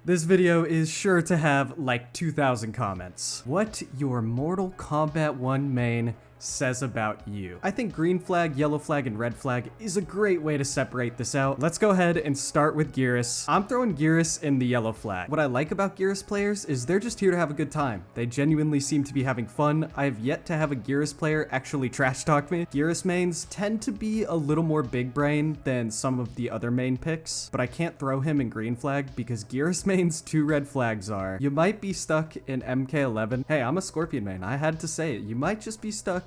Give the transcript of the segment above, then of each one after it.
This video is sure to have like 2,000 comments. What your Mortal Kombat 1 main says about you. I think green flag, yellow flag, and red flag is a great way to separate this out. Let's go ahead and start with Geras. I'm throwing Geras in the yellow flag. What I like about Geras players is they're just here to have a good time. They genuinely seem to be having fun. I have yet to have a Geras player actually trash talk me. Geras mains tend to be a little more big brain than some of the other main picks, but I can't throw him in green flag because Geras mains 2 red flags are, you might be stuck in MK11. Hey, I'm a Scorpion main. I had to say it. You might just be stuck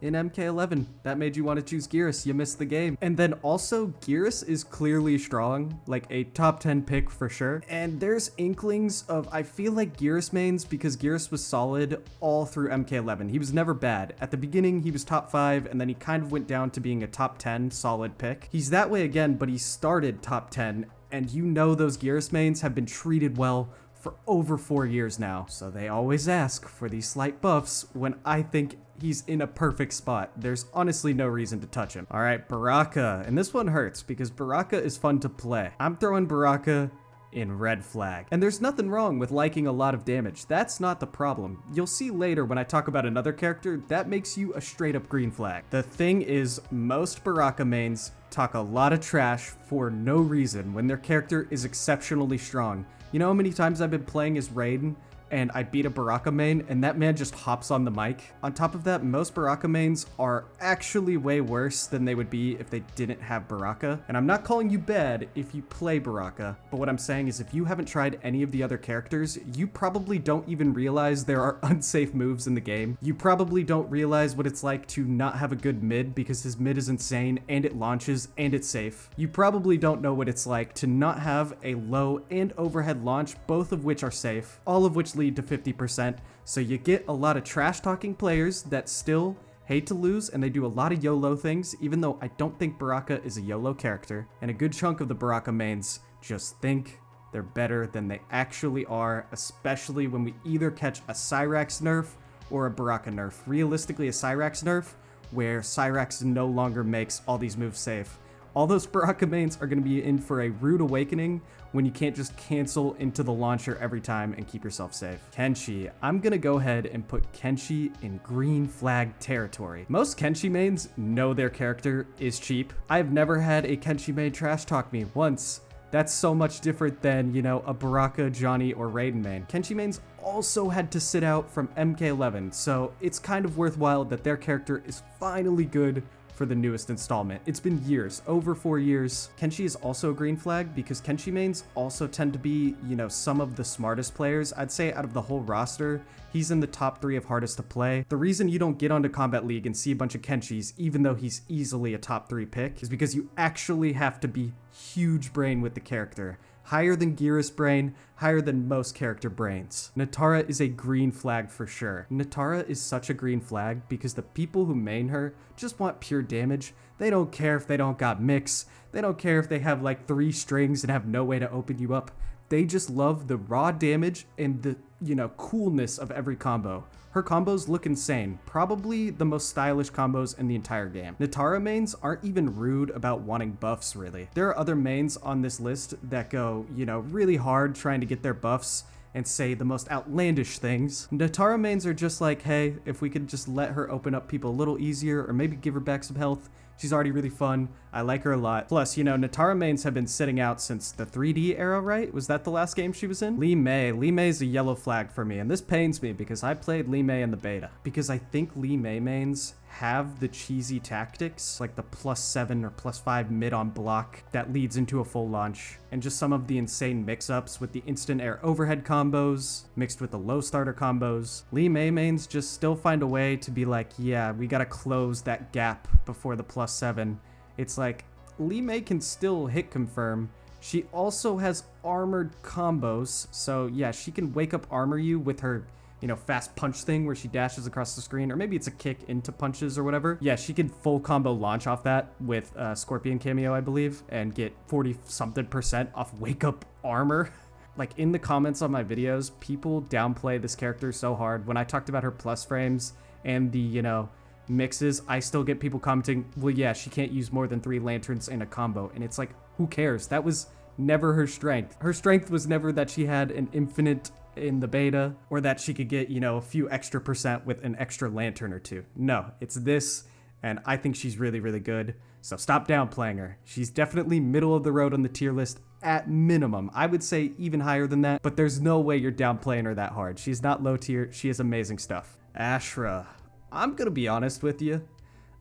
in MK11. That made you want to choose Geras. You missed the game. And then also, Geras is clearly strong, like a top 10 pick for sure. And there's inklings of, I feel like Geras mains, because Geras was solid all through MK11. He was never bad. At the beginning, he was top 5, and then he kind of went down to being a top 10 solid pick. He's that way again, but he started top 10, and you know those Geras mains have been treated well for over 4 years now. So they always ask for these slight buffs when I think he's in a perfect spot. There's honestly no reason to touch him. All right, Baraka. And this one hurts because Baraka is fun to play. I'm throwing Baraka in red flag. And there's nothing wrong with liking a lot of damage. That's not the problem. You'll see later when I talk about another character, that makes you a straight up green flag. The thing is, most Baraka mains talk a lot of trash for no reason when their character is exceptionally strong. You know how many times I've been playing as Raiden and I beat a Baraka main and that man just hops on the mic? On top of that, most Baraka mains are actually way worse than they would be if they didn't have Baraka. And I'm not calling you bad if you play Baraka, but what I'm saying is if you haven't tried any of the other characters, you probably don't even realize there are unsafe moves in the game. You probably don't realize what it's like to not have a good mid because his mid is insane and it launches and it's safe. You probably don't know what it's like to not have a low and overhead launch, both of which are safe, all of which lead to 50%. So you get a lot of trash talking players that still hate to lose and they do a lot of YOLO things, even though I don't think Baraka is a YOLO character. And a good chunk of the Baraka mains just think they're better than they actually are, especially when we either catch a Cyrax nerf or a Baraka nerf. Realistically, a Cyrax nerf where Cyrax no longer makes all these moves safe. All those Baraka mains are going to be in for a rude awakening when you can't just cancel into the launcher every time and keep yourself safe. Kenshi. I'm going to go ahead and put Kenshi in green flag territory. Most Kenshi mains know their character is cheap. I've never had a Kenshi main trash talk me once. That's so much different than, you know, a Baraka, Johnny, or Raiden main. Kenshi mains also had to sit out from MK11, so it's kind of worthwhile that their character is finally good for the newest installment. It's been years, over 4 years. Kenshi is also a green flag because Kenshi mains also tend to be, you know, some of the smartest players. I'd say out of the whole roster, he's in the top 3 of hardest to play. The reason you don't get onto Combat League and see a bunch of Kenshis, even though he's easily a top 3 pick, is because you actually have to be huge brain with the character. Higher than Geras brain, higher than most character brains. Natara is a green flag for sure. Natara is such a green flag because the people who main her just want pure damage. They don't care if they don't got mix. They don't care if they have like 3 strings and have no way to open you up. They just love the raw damage and the, you know, coolness of every combo. Her combos look insane, probably the most stylish combos in the entire game. Natara mains aren't even rude about wanting buffs, really. There are other mains on this list that go, you know, really hard trying to get their buffs and say the most outlandish things. Natara mains are just like, hey, if we could just let her open up people a little easier or maybe give her back some health, she's already really fun. I like her a lot. Plus, you know, Natara mains have been sitting out since the 3D era, right? Was that the last game she was in? Li Mei. Li Mei's a yellow flag for me, and this pains me because I played Li Mei in the beta. Because I think Li Mei mains have the cheesy tactics, like the +7 or +5 mid on block that leads into a full launch, and just some of the insane mix-ups with the instant air overhead combos mixed with the low starter combos. Li Mei mains just still find a way to be like, yeah, we gotta close that gap before the +7. It's like, Li Mei can still hit confirm. She also has armored combos, so yeah, she can wake up armor you with her, you know, fast punch thing where she dashes across the screen, or maybe it's a kick into punches or whatever. Yeah, she can full combo launch off that with Scorpion cameo, I believe, and get 40-something% off wake up armor. Like, in the comments on my videos, people downplay this character so hard. When I talked about her plus frames and the, you know, mixes, I still get people commenting, well, yeah, she can't use more than 3 lanterns in a combo. And it's like, who cares? That was never her strength. Her strength was never that she had an infinite in the beta or that she could get, a few extra percent with an extra lantern or two. No, it's this, and I think she's really, really good. So stop downplaying her. She's definitely middle of the road on the tier list at minimum. I would say even higher than that, but there's no way you're downplaying her that hard. She's not low tier. She has amazing stuff. Ashra. I'm gonna be honest with you.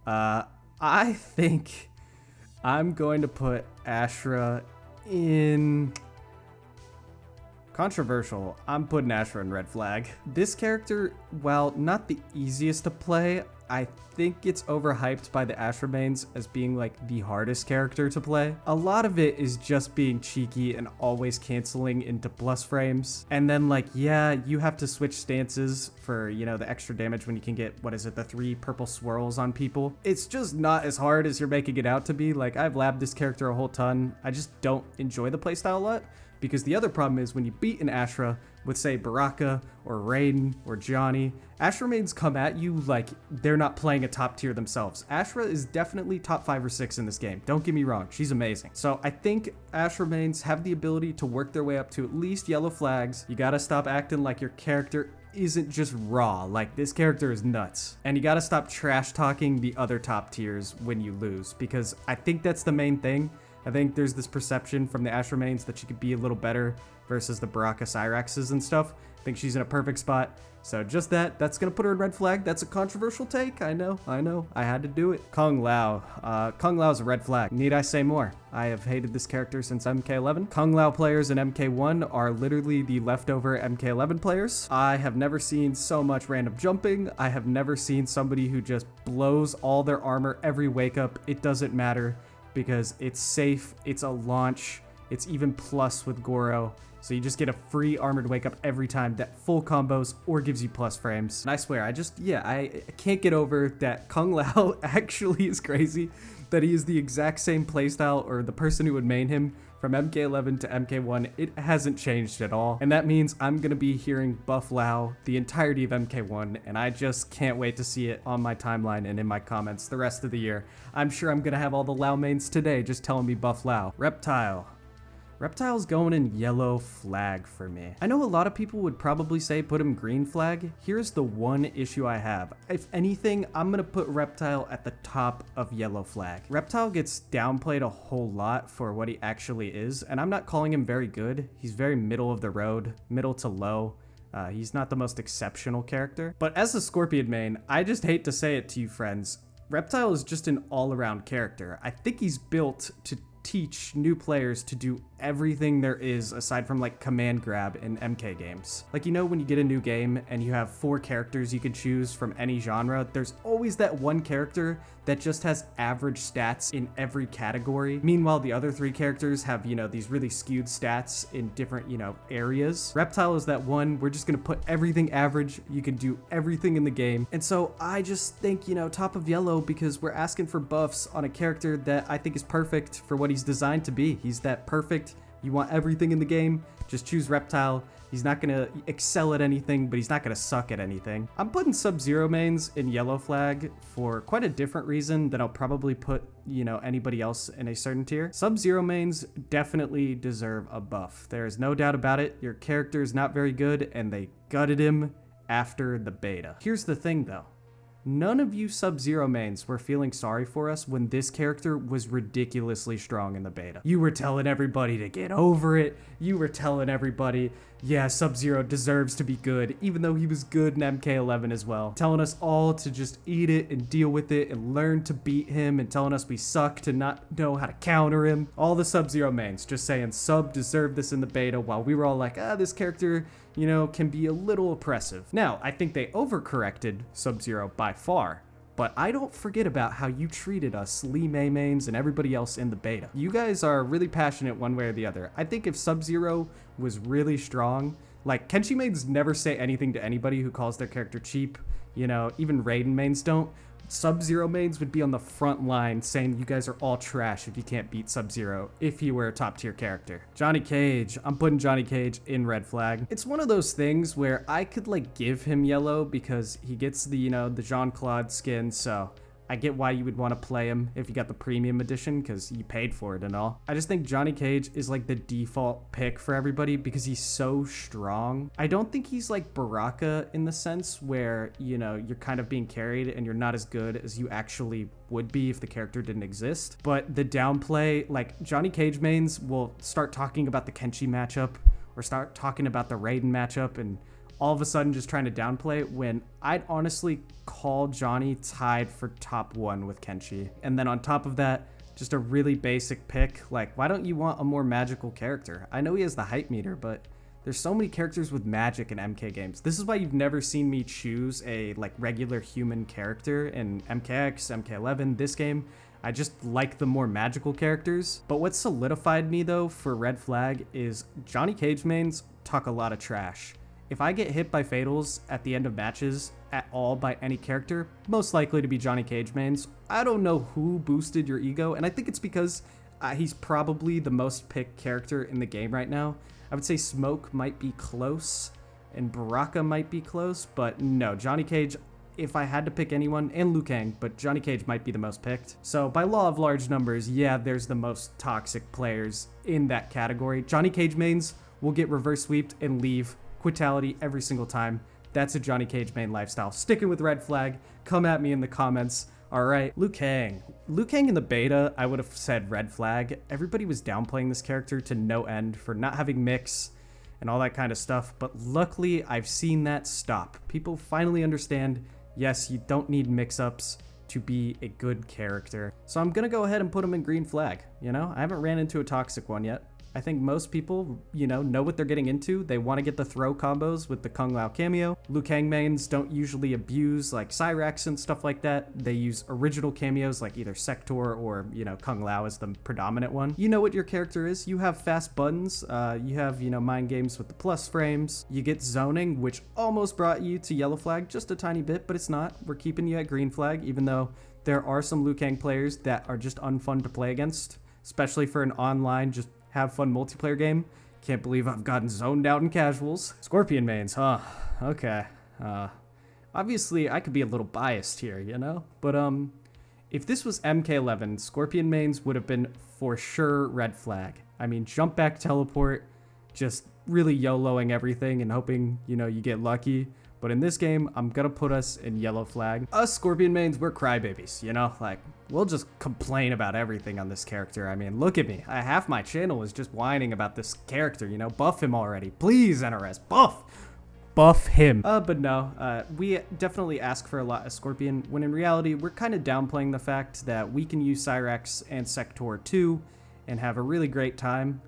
I think I'm going to put Ashra in controversial. I'm putting Ashra in red flag. This character, while not the easiest to play, I think it's overhyped by the Ashra mains as being like the hardest character to play. A lot of it is just being cheeky and always canceling into plus frames. And then like, yeah, you have to switch stances for, the extra damage when you can get, the 3 purple swirls on people. It's just not as hard as you're making it out to be. Like, I've labbed this character a whole ton. I just don't enjoy the playstyle a lot. Because the other problem is when you beat an Ashra with, say, Baraka or Raiden or Johnny, Ashra mains come at you like they're not playing a top tier themselves. Ashra is definitely top 5 or 6 in this game. Don't get me wrong, she's amazing. So I think Ashra mains have the ability to work their way up to at least yellow flags. You gotta stop acting like your character isn't just raw. Like, this character is nuts. And you gotta stop trash talking the other top tiers when you lose, because I think that's the main thing. I think there's this perception from the Ashra mains that she could be a little better versus the Baraka Cyraxes and stuff. I think she's in a perfect spot. So just that's gonna put her in red flag. That's a controversial take. I know. I had to do it. Kung Lao. Kung Lao's a red flag. Need I say more? I have hated this character since MK11. Kung Lao players in MK1 are literally the leftover MK11 players. I have never seen so much random jumping. I have never seen somebody who just blows all their armor every wake up. It doesn't matter, because it's safe, it's a launch, it's even plus with Goro. So you just get a free armored wake up every time that full combos or gives you plus frames. And I swear, I can't get over that Kung Lao actually is crazy, that he is the exact same playstyle, or the person who would main him from MK11 to MK1, it hasn't changed at all. And that means I'm gonna be hearing Buff Lao the entirety of MK1, and I just can't wait to see it on my timeline and in my comments the rest of the year. I'm sure I'm gonna have all the Lao mains today just telling me Buff Lao. Reptile. Reptile's going in yellow flag for me. I know a lot of people would probably say put him green flag. Here's the one issue I have. If anything, I'm gonna put Reptile at the top of yellow flag. Reptile gets downplayed a whole lot for what he actually is, and I'm not calling him very good. He's very middle of the road, middle to low. He's not the most exceptional character. But as a Scorpion main, I just hate to say it to you friends, Reptile is just an all-around character. I think he's built to teach new players to do everything there is aside from like command grab in MK games. Like, when you get a new game and you have 4 characters you can choose from any genre, there's always that one character that just has average stats in every category. Meanwhile, the other 3 characters have, these really skewed stats in different, areas. Reptile is that one. We're just gonna put everything average. You can do everything in the game. And so I just think, top of yellow, because we're asking for buffs on a character that I think is perfect for what he's designed to be. He's that perfect. You want everything in the game, just choose Reptile. He's not gonna excel at anything, but he's not gonna suck at anything. I'm putting Sub-Zero mains in yellow flag for quite a different reason than I'll probably put, anybody else in a certain tier. Sub-Zero mains definitely deserve a buff. There's no doubt about it. Your character is not very good, and they gutted him after the beta. Here's the thing though. None of you Sub-Zero mains were feeling sorry for us when this character was ridiculously strong in the beta. You were telling everybody to get over it. You were telling everybody, yeah, Sub-Zero deserves to be good, even though he was good in MK11 as well. Telling us all to just eat it and deal with it and learn to beat him, and telling us we suck to not know how to counter him. All the Sub-Zero mains just saying Sub deserved this in the beta, while we were all like, this character, can be a little oppressive. Now, I think they overcorrected Sub-Zero by far, but I don't forget about how you treated us Lee Mei mains and everybody else in the beta. You guys are really passionate one way or the other. I think if Sub-Zero was really strong, like Kenshi mains never say anything to anybody who calls their character cheap, even Raiden mains don't. Sub-Zero mains would be on the front line saying you guys are all trash if you can't beat Sub-Zero if he were a top tier character. Johnny Cage. I'm putting Johnny Cage in red flag. It's one of those things where I could give him yellow because he gets the, the Jean-Claude skin, so I get why you would want to play him if you got the premium edition because you paid for it and all. I just think Johnny Cage is like the default pick for everybody because he's so strong. I don't think he's like Baraka in the sense where, you know, you're kind of being carried and you're not as good as you actually would be if the character didn't exist. But the downplay, like Johnny Cage mains will start talking about the Kenshi matchup or start talking about the Raiden matchup and all of a sudden just trying to downplay when I'd honestly call Johnny tied for top 1 with Kenshi. And then on top of that, just a really basic pick. Like, why don't you want a more magical character? I know he has the hype meter, but there's so many characters with magic in MK games. This is why you've never seen me choose a like regular human character in MKX, MK11, this game. I just like the more magical characters. But what solidified me though for Red Flag is Johnny Cage mains talk a lot of trash. If I get hit by fatals at the end of matches at all by any character, most likely to be Johnny Cage mains. I don't know who boosted your ego, and I think it's because he's probably the most picked character in the game right now. I would say Smoke might be close, and Baraka might be close, but no, Johnny Cage, if I had to pick anyone, and Liu Kang, but Johnny Cage might be the most picked. So by law of large numbers, yeah, there's the most toxic players in that category. Johnny Cage mains will get reverse sweeped and leave Quitality every single time. That's a Johnny Cage main lifestyle. Sticking with Red Flag, come at me in the comments. All right, Liu Kang. Liu Kang in the beta, I would have said Red Flag. Everybody was downplaying this character to no end for not having mix and all that kind of stuff, but luckily I've seen that stop. People finally understand, yes, you don't need mix-ups to be a good character. So I'm gonna go ahead and put him in Green Flag, you know? I haven't ran into a toxic one yet. I think most people, you know what they're getting into. They want to get the throw combos with the Kung Lao cameo. Liu Kang mains don't usually abuse like Cyrax and stuff like that. They use original cameos like either Sector or, Kung Lao as the predominant one. You know what your character is. You have fast buttons. You have, mind games with the plus frames. You get zoning, which almost brought you to Yellow Flag just a tiny bit, but it's not. We're keeping you at Green Flag, even though there are some Liu Kang players that are just unfun to play against, especially for an online, just have fun multiplayer game. Can't believe I've gotten zoned out in casuals. Scorpion mains, huh? Okay. Obviously, I could be a little biased here, But, if this was MK11, Scorpion mains would have been for sure Red Flag. I mean, jump back teleport, just really YOLOing everything and hoping, you get lucky. But in this game, I'm gonna put us in Yellow Flag. Us Scorpion mains, we're crybabies, Like, we'll just complain about everything on this character. I mean, look at me. Half my channel is just whining about this character, Buff him already. Please, NRS, buff him. But no, we definitely ask for a lot of Scorpion, when in reality, we're kind of downplaying the fact that we can use Cyrax and Sector too and have a really great time.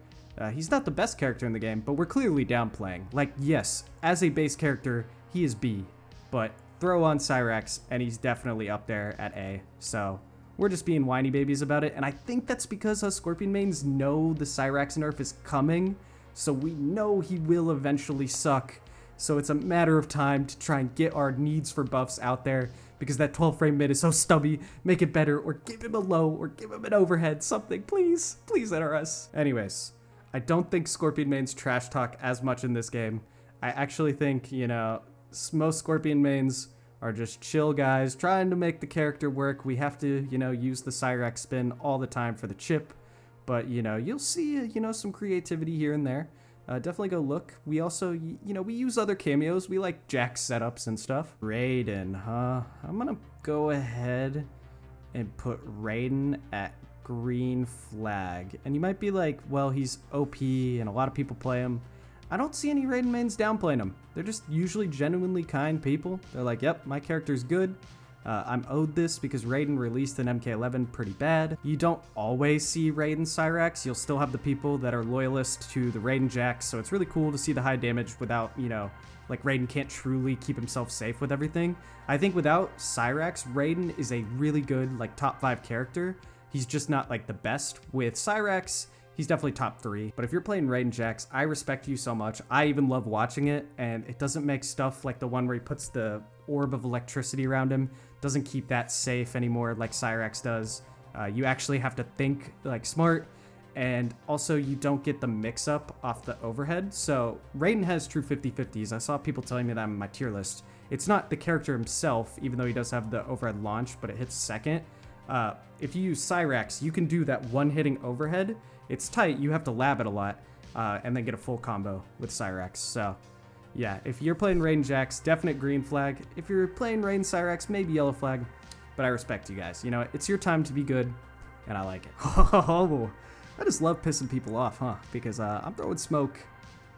He's not the best character in the game, but we're clearly downplaying. Like, yes, as a base character, he is B, but throw on Cyrax and he's definitely up there at A. So we're just being whiny babies about it. And I think that's because us Scorpion mains know the Cyrax nerf is coming. So we know he will eventually suck. So it's a matter of time to try and get our needs for buffs out there because that 12 frame mid is so stubby. Make it better or give him a low or give him an overhead, something, please, please NRS. Anyways, I don't think Scorpion mains trash talk as much in this game. I actually think, most Scorpion mains are just chill guys trying to make the character work. We have to, use the Cyrax spin all the time for the chip. But, you'll see, some creativity here and there. Definitely go look. We also, we use other cameos. We like Jack setups and stuff. Raiden, huh? I'm gonna go ahead and put Raiden at Green Flag. And you might be like, well, he's OP and a lot of people play him. I don't see any Raiden mains downplaying him. They're just usually genuinely kind people. They're like, yep, my character's good. I'm owed this because Raiden released in MK11 pretty bad. You don't always see Raiden Cyrax. You'll still have the people that are loyalist to the Raiden Jax, so it's really cool to see the high damage without, like Raiden can't truly keep himself safe with everything. I think without Cyrax, Raiden is a really good, like, top 5 character. He's just not, like, the best. With Cyrax, he's definitely top 3. But if you're playing Raiden Jax, I respect you so much. I even love watching it, and it doesn't make stuff like the one where he puts the orb of electricity around him. Doesn't keep that safe anymore like Cyrax does. You actually have to think like smart and also you don't get the mix-up off the overhead. So Raiden has true 50-50s. I saw people telling me that on my tier list. It's not the character himself, even though he does have the overhead launch, but it hits second. If you use Cyrax, you can do that one-hitting overhead. It's tight, you have to lab it a lot, and then get a full combo with Cyrax. So yeah, if you're playing Raiden Jax, definite green flag. If you're playing Raiden Cyrax, maybe yellow flag, but I respect you guys. You know, it's your time to be good, and I like it. Oh, I just love pissing people off, huh? Because I'm throwing smoke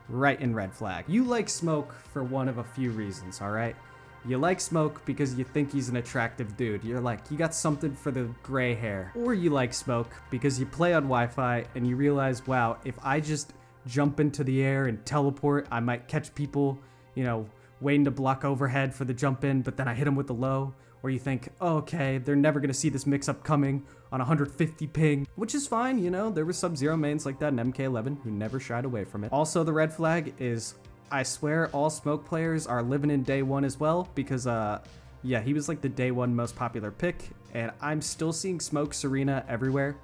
right in red flag. You like smoke for one of a few reasons, all right? You like smoke because you think he's an attractive dude. You're like, you got something for the gray hair. Or you like smoke because you play on Wi-Fi and you realize, wow, if I just jump into the air and teleport, I might catch people, you know, waiting to block overhead for the jump in, but then I hit them with the low. Or you think, oh, okay, they're never going to see this mix-up coming on 150 ping, which is fine, you know, there were Sub-Zero mains like that in MK11 who never shied away from it. Also, the red flag is, I swear all smoke players are living in day one as well, because, yeah, he was like the day one most popular pick, and I'm still seeing Smoke Serena everywhere.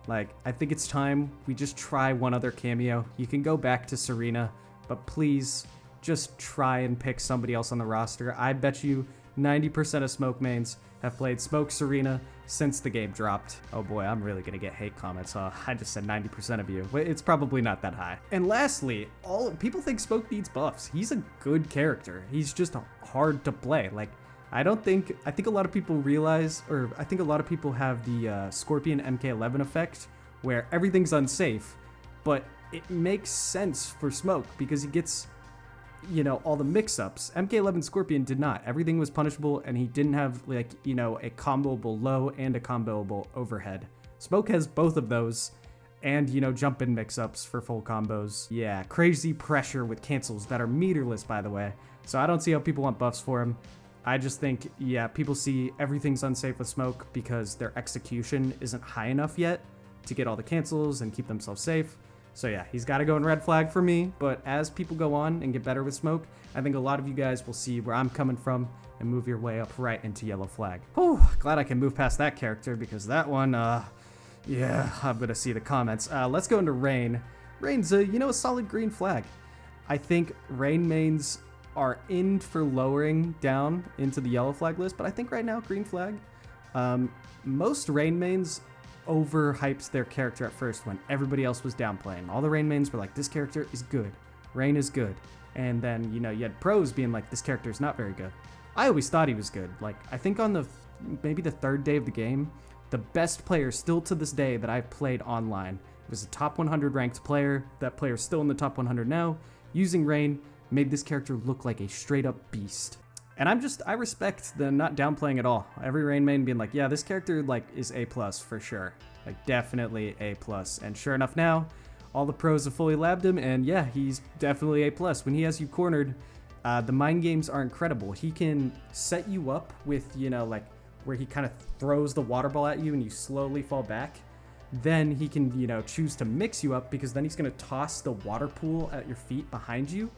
Like, I think it's time we just try one other cameo. You can go back to Serena, but please just try and pick somebody else on the roster. I bet you 90% of Smoke mains have played Smoke Serena since the game dropped. Oh boy, I'm really gonna get hate comments, huh? I just said 90% of you. It's probably not that high. And lastly, people think Smoke needs buffs. He's a good character. He's just hard to play. Like, I think a lot of people realize, or I think a lot of people have the Scorpion MK11 effect, where everything's unsafe, but it makes sense for Smoke because he gets, you know, all the mix-ups. MK11 Scorpion did not. Everything was punishable, and he didn't have, like, you know, a comboable low and a comboable overhead. Smoke has both of those, and, you know, jump-in mix-ups for full combos. Yeah, crazy pressure with cancels that are meterless, by the way. So I don't see how people want buffs for him. I just think, yeah, people see everything's unsafe with Smoke because their execution isn't high enough yet to get all the cancels and keep themselves safe. So yeah, he's got to go in red flag for me, but as people go on and get better with Smoke, I think a lot of you guys will see where I'm coming from and move your way up right into yellow flag. Whew, glad I can move past that character because that one, yeah, I'm going to see the comments. Let's go into Rain. Rain's, you know, a solid green flag. I think Rain mains are in for lowering down into the yellow flag list, but I think right now, green flag. Most Rain mains overhyped their character at first when everybody else was downplaying. All the Rain mains were like, this character is good. Rain is good. And then, you know, you had pros being like, this character is not very good. I always thought he was good. Like, I think on maybe the third day of the game, the best player still to this day that I've played online was a top 100 ranked player. That player's still in the top 100 now. Using Rain made this character look like a straight up beast. And I respect the not downplaying at all. Every Rain main being like, yeah, this character like is A+ for sure. Like definitely A+. And sure enough now, all the pros have fully labbed him, and yeah, he's definitely A+. When he has you cornered, the mind games are incredible. He can set you up with, you know, like where he kind of throws the water ball at you and you slowly fall back. Then he can, you know, choose to mix you up because then he's going to toss the water pool at your feet behind you.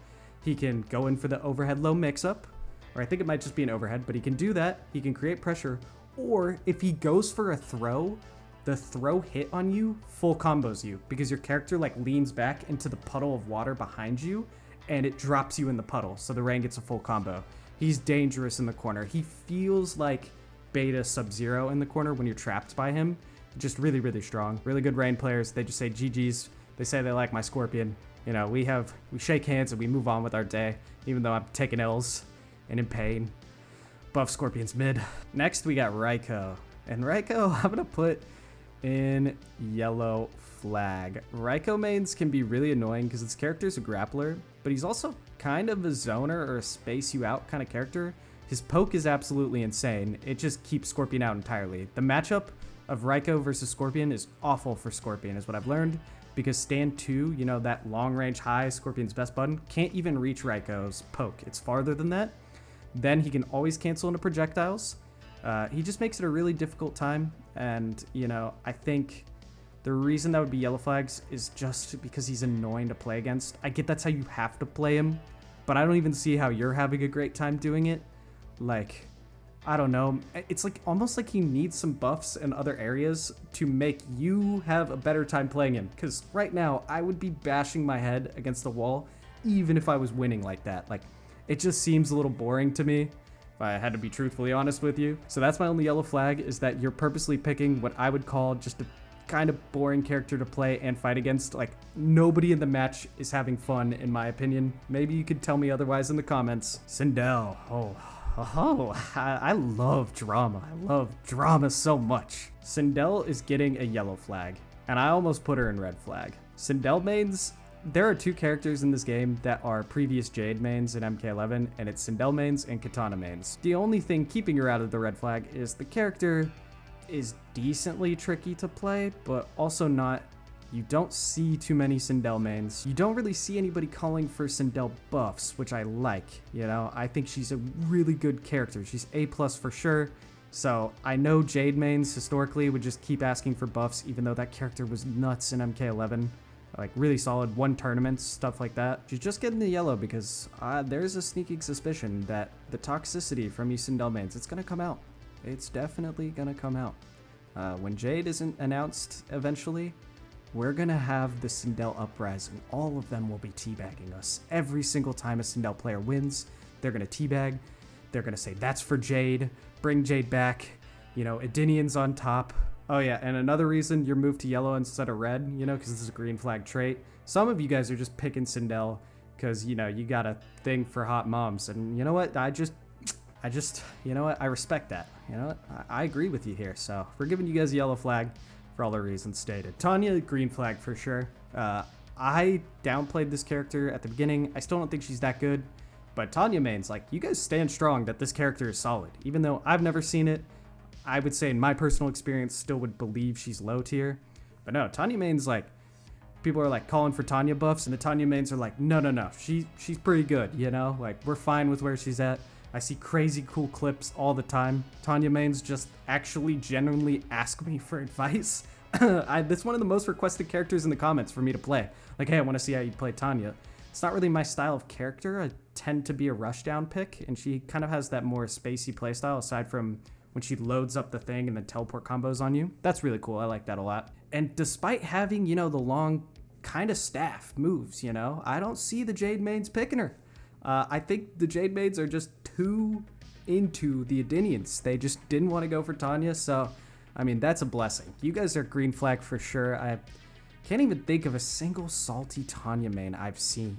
He can go in for the overhead low mix-up, or I think it might just be an overhead, but he can do that. He can create pressure, or if he goes for a throw, the throw hit on you full combos you because your character like leans back into the puddle of water behind you and it drops you in the puddle, so the Rain gets a full combo. He's dangerous in the corner. He feels like beta Sub-Zero in the corner when you're trapped by him. Just really, really strong. Really good Rain players. They just say GG's. They say they like my Scorpion. You know, we shake hands and we move on with our day, even though I'm taking L's and in pain. Buff Scorpion's mid. Next, we got Raiko. And Raiko, I'm gonna put in yellow flag. Raiko mains can be really annoying because his character's a grappler, but he's also kind of a zoner or a space you out kind of character. His poke is absolutely insane. It just keeps Scorpion out entirely. The matchup of Raiko versus Scorpion is awful for Scorpion, is what I've learned, because stand 2, you know, that long range high, Scorpion's best button, can't even reach Raiko's poke. It's farther than that. Then he can always cancel into projectiles. He just makes it a really difficult time, and, you know, I think the reason that would be yellow flags is just because he's annoying to play against. I get that's how you have to play him, but I don't even see how you're having a great time doing it. Like, I don't know. It's like almost like he needs some buffs in other areas to make you have a better time playing him. Because right now, I would be bashing my head against the wall even if I was winning like that. Like, it just seems a little boring to me, if I had to be truthfully honest with you. So that's my only yellow flag, is that you're purposely picking what I would call just a kind of boring character to play and fight against. Like, nobody in the match is having fun, in my opinion. Maybe you could tell me otherwise in the comments. Sindel. I love drama. I love drama so much. Sindel is getting a yellow flag, and I almost put her in red flag. Sindel mains, there are two characters in this game that are previous Jade mains in MK11, and it's Sindel mains and Katana mains. The only thing keeping her out of the red flag is the character is decently tricky to play, but also not. You don't see too many Sindel mains. You don't really see anybody calling for Sindel buffs, which I like, you know? I think she's a really good character. She's A+ for sure. So I know Jade mains historically would just keep asking for buffs, even though that character was nuts in MK11. Like, really solid, won tournaments, stuff like that. She's just getting the yellow because there's a sneaking suspicion that the toxicity from you Sindel mains, it's gonna come out. It's definitely gonna come out. When Jade isn't announced eventually, we're gonna have the Sindel uprising. All of them will be teabagging us. Every single time a Sindel player wins, they're gonna teabag. They're gonna say, that's for Jade, bring Jade back, you know, Edinian's on top. Oh yeah, and another reason you're moved to yellow instead of red, you know, because this is a green flag trait. Some of you guys are just picking Sindel because, you know, you got a thing for hot moms. And you know what, I just, you know what, I respect that. You know what, I agree with you here. So we're giving you guys a yellow flag for all the reasons stated. Tanya, green flag for sure. I downplayed this character at the beginning. I still don't think she's that good, but Tanya mains, like, you guys stand strong that this character is solid. Even though I've never seen it, I would say in my personal experience still would believe she's low tier. But no, Tanya mains, like, people are like calling for Tanya buffs, and the Tanya mains are like, no, she's pretty good, you know? Like, we're fine with where she's at. I see crazy cool clips all the time. Tanya mains just actually genuinely ask me for advice. That's one of the most requested characters in the comments for me to play. Like, hey, I want to see how you play Tanya. It's not really my style of character. I tend to be a rushdown pick, and she kind of has that more spacey playstyle aside from when she loads up the thing and then teleport combos on you. That's really cool. I like that a lot. And despite having, you know, the long kind of staff moves, you know, I don't see the Jade mains picking her. I think the Jade mains are just too into the Edinians. They just didn't want to go for Tanya, so, I mean, that's a blessing. You guys are green flag for sure. I can't even think of a single salty Tanya main I've seen.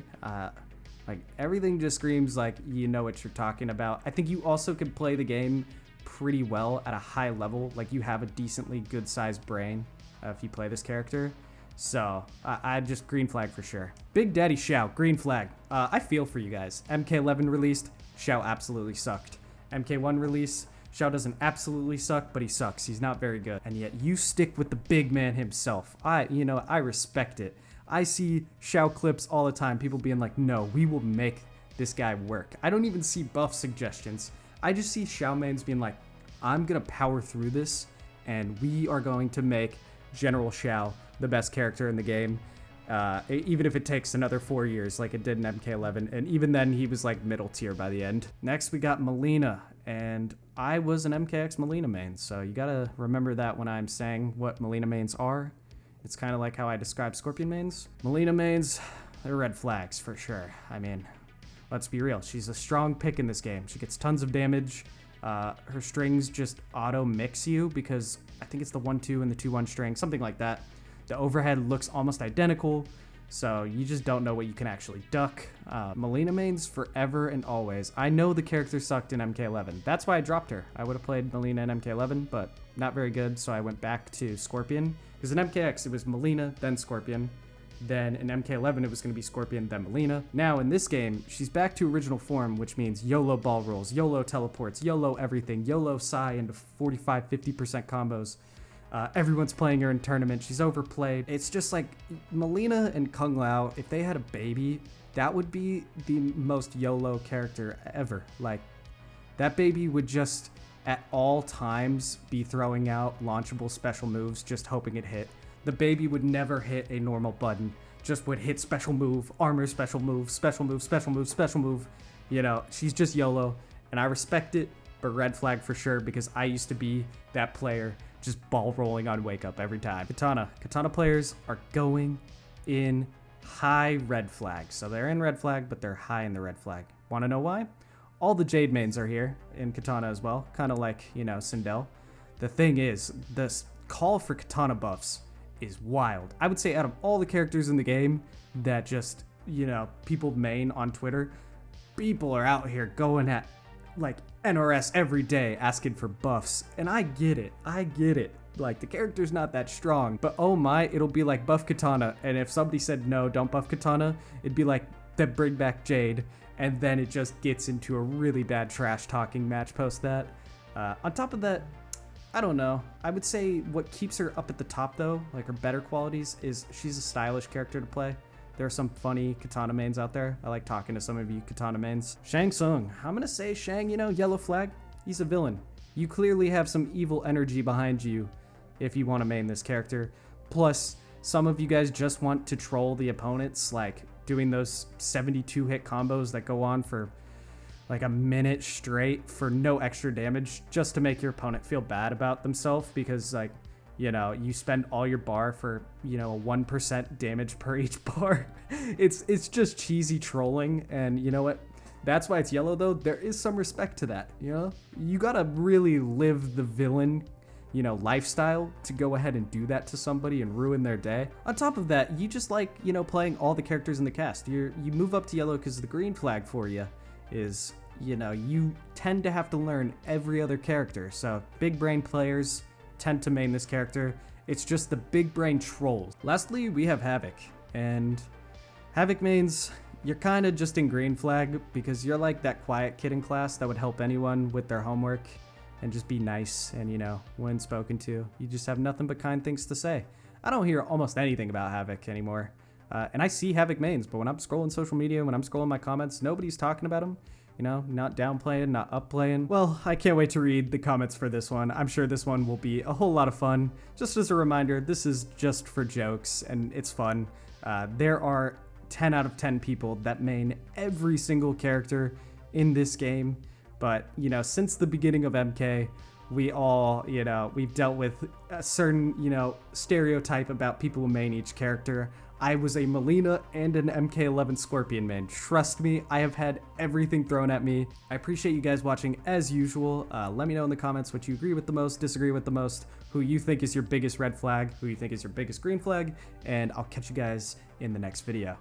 Like, everything just screams like you know what you're talking about. I think you also can play the game pretty well at a high level. Like, you have a decently good-sized brain if you play this character. So, I just green flag for sure. Big Daddy Xiao, green flag. I feel for you guys. MK11 released, Xiao absolutely sucked. MK1 release, Xiao doesn't absolutely suck, but he sucks. He's not very good. And yet you stick with the big man himself. I respect it. I see Xiao clips all the time. People being like, no, we will make this guy work. I don't even see buff suggestions. I just see Xiao mains being like, I'm gonna power through this, and we are going to make General Xiao the best character in the game, even if it takes another 4 years like it did in MK11, and even then he was like middle tier by the end. Next we got Melina, and I was an MKX Melina main, so you gotta remember that when I'm saying what Melina mains are. It's kind of like how I describe Scorpion mains. Melina mains, they're red flags for sure. I mean, let's be real, she's a strong pick in this game. She gets tons of damage. Her strings just auto mix you because I think it's the 1-2 and the 2-1 string, something like that. The overhead looks almost identical, so you just don't know what you can actually duck. Melina mains forever and always. I know the character sucked in MK11. That's why I dropped her. I would have played Melina in MK11, but not very good, so I went back to Scorpion. Because in MKX, it was Melina, then Scorpion. Then in MK11, it was going to be Scorpion, then Melina. Now in this game, she's back to original form, which means YOLO ball rolls, YOLO teleports, YOLO everything, YOLO Psy into 45-50% combos. Everyone's playing her in tournament. She's overplayed. It's just like Melina and Kung Lao, if they had a baby, that would be the most YOLO character ever. Like, that baby would just at all times be throwing out launchable special moves, just hoping it hit. The baby would never hit a normal button, just would hit special move, armor special move, special move, special move, special move. You know, she's just YOLO, and I respect it. but red flag for sure because I used to be that player just ball rolling on wake up every time. Katana players are going in high red flag. So they're in red flag, but they're high in the red flag. Want to know why? All the Jade mains are here in Katana as well, kind of like, you know, Sindel. The thing is, this call for Katana buffs is wild. I would say out of all the characters in the game that just, you know, people main on Twitter, people are out here going at like NRS every day asking for buffs. And I get it. Like, the character's not that strong, but oh my, it'll be like buff Katana. And if somebody said no, don't buff Katana, it'd be like, then bring back Jade. And then it just gets into a really bad trash talking match post that. On top of that, I don't know. I would say what keeps her up at the top though, like her better qualities, is she's a stylish character to play. There are some funny Katana mains out there. I like talking to some of you Katana mains. Shang Tsung. I'm gonna say Shang, you know, yellow flag. He's a villain. You clearly have some evil energy behind you if you want to main this character. Plus, some of you guys just want to troll the opponents, like doing those 72 hit combos that go on for like a minute straight for no extra damage just to make your opponent feel bad about themselves because, like, you know, you spend all your bar for, you know, a 1% damage per each bar. It's just cheesy trolling, and you know what? That's why it's yellow though. There is some respect to that, you know? You gotta really live the villain, you know, lifestyle to go ahead and do that to somebody and ruin their day. On top of that, you just like, you know, playing all the characters in the cast. You move up to yellow because the green flag for you is, you know, you tend to have to learn every other character. So big brain players tend to main this character. It's just the big brain trolls. Lastly, we have Havoc, and Havoc mains, you're kind of just in green flag because you're like that quiet kid in class that would help anyone with their homework and just be nice and, you know, when spoken to, you just have nothing but kind things to say. I don't hear almost anything about Havoc anymore. And I see Havoc mains, but when I'm scrolling social media, when I'm scrolling my comments, nobody's talking about him. You know, not downplaying, not upplaying. Well, I can't wait to read the comments for this one. I'm sure this one will be a whole lot of fun. Just as a reminder, this is just for jokes and it's fun. There are 10 out of 10 people that main every single character in this game. But, you know, since the beginning of MK, we all, you know, we've dealt with a certain, you know, stereotype about people who main each character. I was a Melina and an MK11 Scorpion main. Trust me, I have had everything thrown at me. I appreciate you guys watching as usual. Let me know in the comments what you agree with the most, disagree with the most, who you think is your biggest red flag, who you think is your biggest green flag, and I'll catch you guys in the next video.